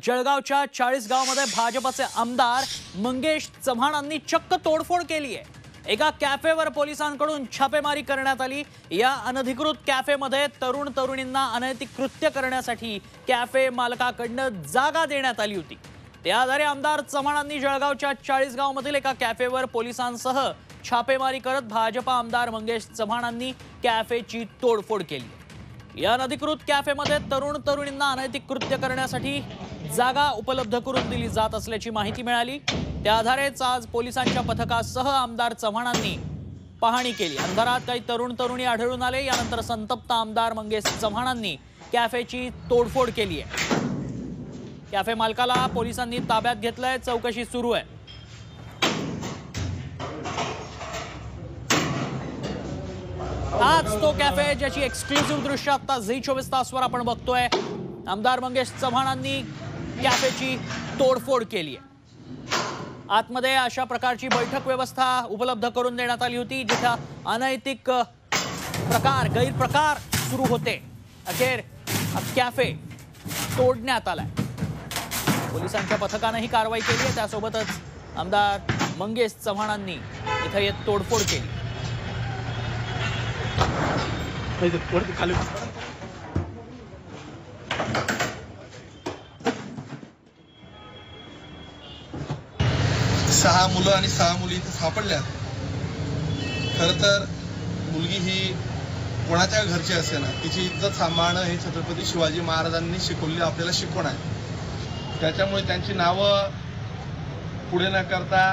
जळगावच्या चाळीसगावमध्ये भाजपचे आमदार मंगेश चव्हाणांनी चक्क तोडफोड केली आहे। एका कॅफेवर पोलिसांकडून छापेमारी करण्यात आली। या अनधिकृत कॅफेमध्ये तरुण तरुणींना अनैतिक कृत्य करण्यासाठी कॅफे मालकाकडून जागा देण्यात आली होती। त्या आधारे आमदार चव्हाणांनी जळगावच्या चाळीसगावमधील एका कॅफेवर पोलिसांसह छापेमारी करत भाजपा आमदार मंगेश चव्हाणांनी कॅफेची तोडफोड केली। या अनधिकृत कॅफेमध्ये तरुण तरुणींना अनैतिक कृत्य करण्यासाठी जागा उपलब्ध करून दिली जात असल्याची माहिती मिळाली। त्या आधारेच आज पोलिसांच्या पथकासह आमदार चव्हाणांनी पाहणी केली। अंधारात काही तरुण तरुणी आढळून आले। यानंतर संतप्त आमदार मंगेश चव्हाणांनी कॅफेची तोडफोड केली आहे। कॅफे मालकाला पोलिसांनी ताब्यात घेतलंय। चौकशी सुरू आहे। हाच तो कॅफे ज्याची एक्सक्लुसिव्ह दृश्य आता झी24 तासवर आपण बघतोय। आमदार मंगेश चव्हाणांनी कॅफेची तोडफोड केली आहे। आतमध्ये अशा प्रकारची बैठक व्यवस्था उपलब्ध करून देण्यात आली होती, जिथे अनैतिक गैरप्रकार सुरू होते। अखेर कॅफे तोडण्यात आलाय। पोलिसांच्या पथकाने ही कारवाई केली आहे। त्यासोबतच आमदार मंगेश चव्हाणांनी इथे येत तोडफोड केली। सहा मुलं आणि 6 मुली इथे सापडल्यात। खरं तर मुलगी ही कोणाच्या घरची असेना, तिची इज्जत सांभाळणं हे छत्रपती शिवाजी महाराजांनी शिकवलेलं आपल्याला शिकवण आहे। त्याच्यामुळे त्यांची नावं पुढे न करता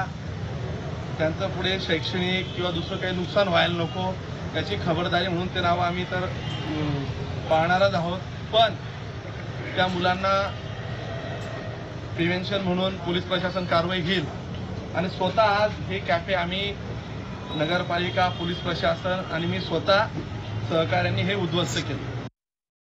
त्यांचं पुढे शैक्षणिक किंवा दुसरं काही नुकसान व्हायला नको याची खबरदारी म्हणून ते नावं आम्ही तर पाहणारच आहोत। पण त्या मुलांना प्रिव्हेन्शन म्हणून पोलीस प्रशासन कारवाई घेईल आणि स्वतः आज हे कॅफे आम्ही नगरपालिका, पोलीस प्रशासन आणि मी स्वतः सहकार्यांनी हे उद्ध्वस्त केलं।